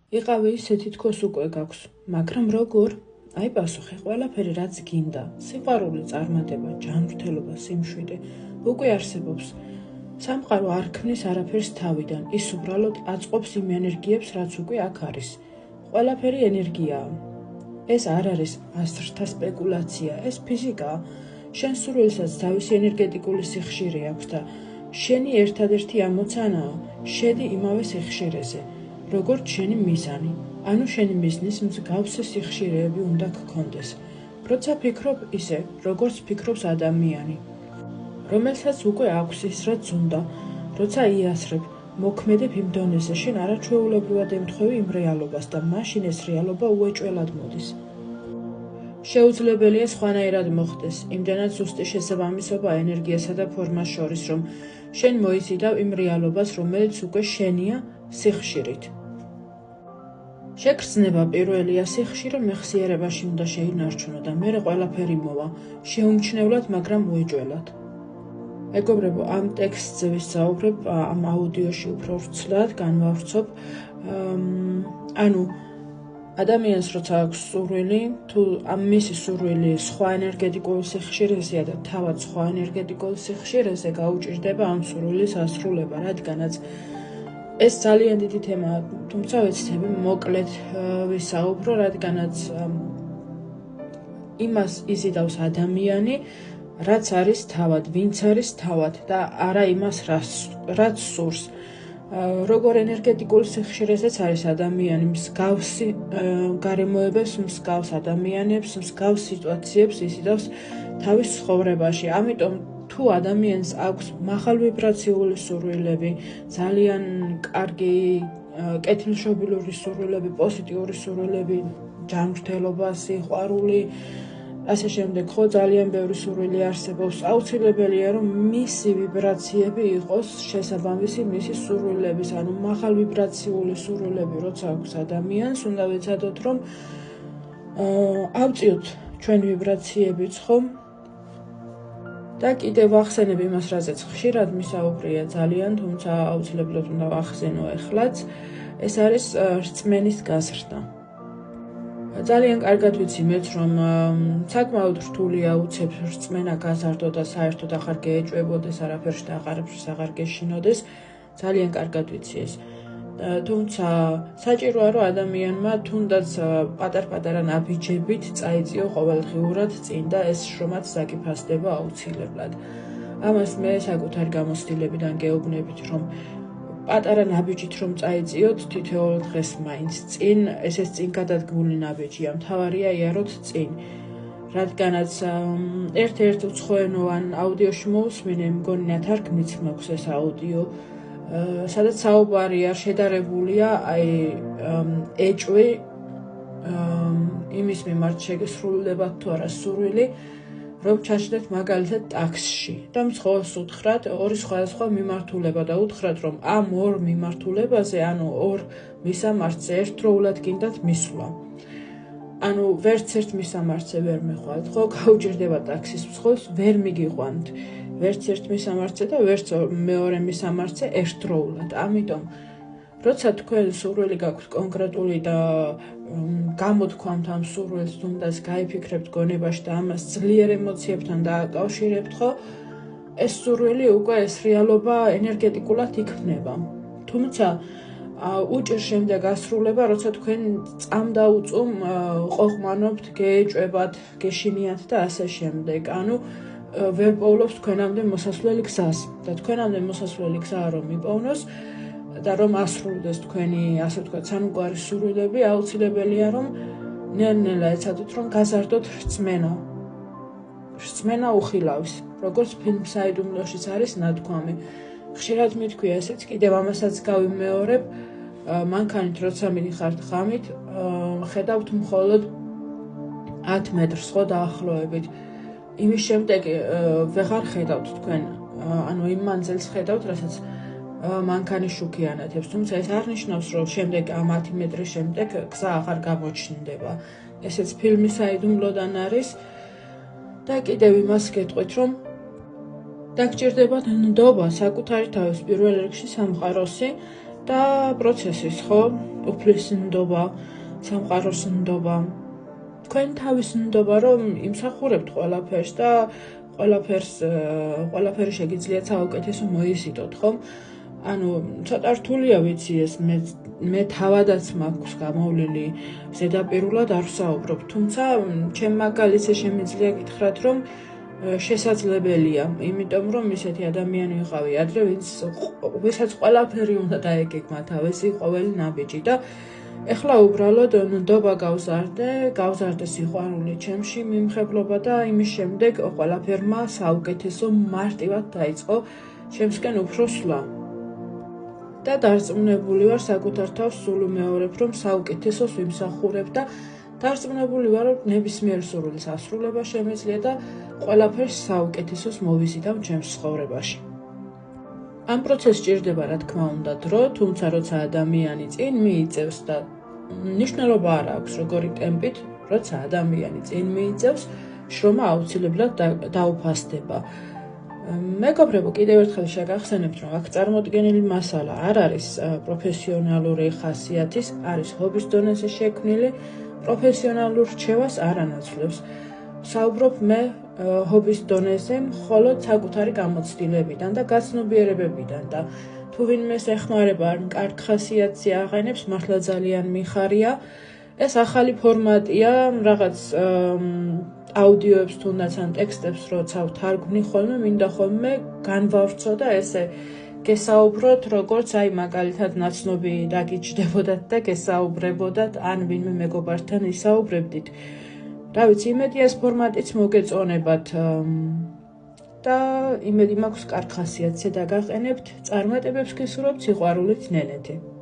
იყავი ისეთი თქოს უკვე გაქვს, მაგრამ როგორ? აი პასუხი, ყველაფერი რაც გინდა, სიყვარული, წარმატება, ჯანმრთელობა, სიმშვიდე, უკვე არსებობს. სამყარო არ ქმნის არაფერს თავიდან, ის უბრალოდ აწყობს იმ ენერგიებს, რაც უკვე აქ არის. ყველაფერი ენერგიაა. ეს არ არის ასრთა სპეკულაცია, ეს ფიზიკაა. შენ სურვილსაც თავისი ენერგეტიკული სიხშირე აქვს და შენი ერთადერთი ამოცანაა, შედი იმავე სიხშირეზე, როგორც შენი მიზანი. ანუ შენი მიზნის მსგავსი სიხშირეები უნდა გქონდეს. როცა ფიქრობ ისე, როგორც ფიქრობს ადამიანი, რომელსაც უკვე აქვს ის, რაც უნდა, როცა იასრებ, მოქმედებ იმ დონეზე, შენ არაჩვეულებრივად ემთხვევი იმ რეალობას და მაშინ ეს რეალობა უეჭველად მოდის. შეუძლებელია სხვანაირად მოხდეს, იმდენად ზუსტი შესაბამისობა ენერგიასა და ფორმას შორის, რომ შენ მოიზიდავ იმ რეალობას, რომელიც უკვე შენია სიხშირით. შეგრძნება პირველია სიხშირე მეხსიერებაში უნდა შეინარჩუნო და მერე ყველაფერი მოვა, შეუმჩნევლად, მაგრამ უეჭველად. მეგობრებო, ამ ტექსტზე ვისაუბრებ, ამ აუდიოში უფრო ვრცლად განვავრცობ, ანუ ადამიანს როცა აქვს სურვილი, თუ ამ მისი სურვილი სხვა ენერგეტიკულ სიხშირეზეა და თავად სხვა ენერგეტიკულ სიხშირეზე გაუჭირდება ამ სურვილის ასრულება, რადგანაც ეს ძალიან დიდი თემაა, თუმცა ვეცდები მოკლედ ვისაუბრო, რადგანაც იმას იზიდავს ადამიანი, რაც არის თავად, ვინც არის თავად და არა იმას, რაც სურს. როგორ ენერგეტიკულ სიხშირეზეც არის ადამიანი, მსგავსი გარემოებებს, მსგავს ადამიანებს, მსგავს სიტუაციებს იზიდავს თავის ცხოვრებაში. ამიტომ თუ ადამიანს აქვს მაღალვიბრაციული სურვილები, ძალიან კარგი კეთილშობილური სურვილები, პოზიტიური სურვილები, ჯანმრთელობა, სიყვარული, ასე შემდეგ, ხო, ძალიან ბევრი სურვილი არსებობს. აუცილებელია, რომ მისი ვიბრაციები იყოს შესაბამისი მისი სურვილების, ანუ მაღალვიბრაციული სურვილები, როცა აქვს ადამიანს, უნდა ვეცადოთ, რომ ავწიოთ ჩვენ ვიბრაციებიც, ხო? და კიდევ ვახსენებ იმას, რაზეც ხშირად მისაუბრია ძალიან, თუმცა აუცილებლად უნდა ვახსენო ეხლაც, ეს არის რწმენის გაზრდა. ძალიან კარგად ვიცი მეც, რომ საკმაოდ რთულია უცებ რწმენა გაზარდო და საერთოდ აღარ გეეჭვებოდეს, არაფერში და აღარ გეშინოდეს, ძალიან კარგად ვიცი ეს. თუმცა საჭიროა, რომ ადამიანმა თუნდაც პატარ-პატარა ნაბიჯებით წაიწიო ყოველდღიურად წინ და ეს შრომაც საკიფასდება აუცილებლად. ამას მე საკუთარი გამოცდილებიდან გეუბნებით, რომ პატარა ნაბიჯით რომ წაიწიოთ თითოეულ დღეს მაინც წინ, ესეც წინ გადადგმული ნაბიჯია, მთავარია იაროთ წინ. რადგანაც ერთ-ერთ უცხოენოვან აუდიოში მოусმინე, მგონი ნათარგმნიც მაქვს ეს აუდიო, სადაც საუბარია შედარებულია ეჭვი იმის მიმართ შეგესრულებათ თუ არა სურვილი, რომ ჩაჯდეთ მაგალითად ტაქსში და მძღოლს უთხრათ ორი სხვადასხვა მიმართულება და უთხრათ, რომ ამ ორ მიმართულებაზე, ანუ ორ მისამართზე ერთდროულად გინდათ მისვლა. ანუ ვერც ერთ მისამართზე ვერ მეხვალთ, ხო, გაუჭირდება ტაქსის მძღოლს, ვერ მიგიყვანთ ვერც ერთ მისამართზე და ვერც მეორე მისამართზე ერთდროულად. ამიტომ როცა თქვენ სურვილი გაქვთ კონკრეტული და გამოთქვამთ ამ სურვილს, თუნდაც გაიფიქრებთ გონებაში და ამას ძლიერ ემოციებთან დააკავშირებთ, ხო, ეს სურვილი უკვე ეს რეალობა ენერგეტიკულად იქმნება. თუმცა უჭირს შემდეგ ასრულება, როცა თქვენ წამდაუწუმ ყოყმანობთ, გეეჭვებათ, გეშინიათ და ასე შემდეგ. ანუ ვერ პოვლობს თქვენამდე მოსასვლელი გზას და თქვენამდე მოსასვლელი გზა რომ იპოვნოს და რომ ასრულდეს თქვენი, ასე ვთქვათ, სამგვარი სურვილები, აუცილებელია, რომ ნელ-ნელა ეცადოთ, რომ გაზარდოთ რწმენა. რწმენა უხილავს, როგორც ფილმ საიდუმლოშიც არის ნათქვამი. ხშირად მითქვია ესეც, კიდევ ამასაც გავიმეორებ, მანქანით როცა მიდიხართ ღამით, ხედავთ მხოლოდ 10 მეტრს, ხო, დაახლოებით. იმის შემდეგ ვეღარ ხედავთ თქვენ, ანუ იმ მანძილს ხედავთ, რასაც მანქანი შუქიანათებს, თუმცა ეს არ ნიშნავს, რომ შემდეგ ამ 10 მეტრის შემდეგ გზა აღარ გამოჩნდება. ესეც ფილმის საიდუმლოდან არის და კიდევ იმას გეტყვით, რომ დაგჭირდებათ ნდობა საკუთარი თავის პირველ რიგში სამყაროსი და პროცესის ხო, უფლის ნდობა, სამყაროს ნდობა, თქვენ თავის ნდობა, რომ იმსახურებთ ყველაფერს და ყველაფერი შეგიძლიათ საუკეთესო მოიზიდოთ, ხო? ანუ ცოტა რთულია ვიცი ეს მე თავადაც მაქვს გამოვლილი ზედაპირულად არ ვსაუბრობ, თუმცა ჩემ მაგალითზე შემიძლია გითხრათ, რომ შესაძლებელია, იმიტომ რომ ისეთი ადამიანი ვიყავი ადრე, ვისაც ყველაფერი უნდა დაეგეგმა თავისი ყოველი ნაბიჯი და ეხლა უბრალოდ ნდობა გავზარდე სიყვარული ჩემში, მიმხებლობა და იმის შემდეგ ყველაფერმა საუკეთესო მარტივად დაიწყო ჩემსკენ უფრო სვლა. და დარწმუნებული ვარ საკუთარ თავს სულ ვმეორებ, რომ საუკეთესოს ვიმსახურებ და დარწმუნებული ვარ, რომ ნებისმიერ სურვილს ასრულება შემიძლია და ყველაფერს საუკეთესოს მოვიზიდავ ჩემს ცხოვრებაში. ამ პროცესს სჭირდება, რა თქმა უნდა, დრო, თუმცა როცა ადამიანი წინ მიიწევს და მნიშვნელობა არ აქვს როგორი ტემპით, როცა ადამიანი წინ მიიწევს, შრომა აუცილებლად დაუფასდება. მეგობრებო, კიდევ ერთხელ შეგახსენებთ, რომ აქ წარმოდგენილი მასალა არ არის პროფესიონალური ხასიათის, არის ჰობის დონეზე შექმნილი, პროფესიონალურ რჩევას არ ანაცვლებს. საუბრობ მე ჰობის დონეზე, მხოლოდ საკუთარი გამოცდილებიდან და გაცნობიერებებიდან და თუ ვინმეს ეხმარება ან კარგ ხასიათზე აღენებს, მართლა ძალიან მიხარია. ეს ახალი ფორმატია, რაღაც აუდიოებს თუნდაც ან ტექსტებს როცა ვთარგმნი ხოლმე, მინდა ხოლმე განვავრცო და ესე გესაუბროთ, როგორც აი მაგალითად ნაცნობი დაგიჯდებოდათ და გესაუბრებოდათ, ან ვინმე მეგობართან ისაუბრებდით. რა ვიცი, იმედია ეს ფორმატიც მოგეწონებათ და იმედი მაქვს კარგ ხასიათზე დაგაყენებთ. წარმატებებს გისურვებთ, სიყვარულით, ნენეთი.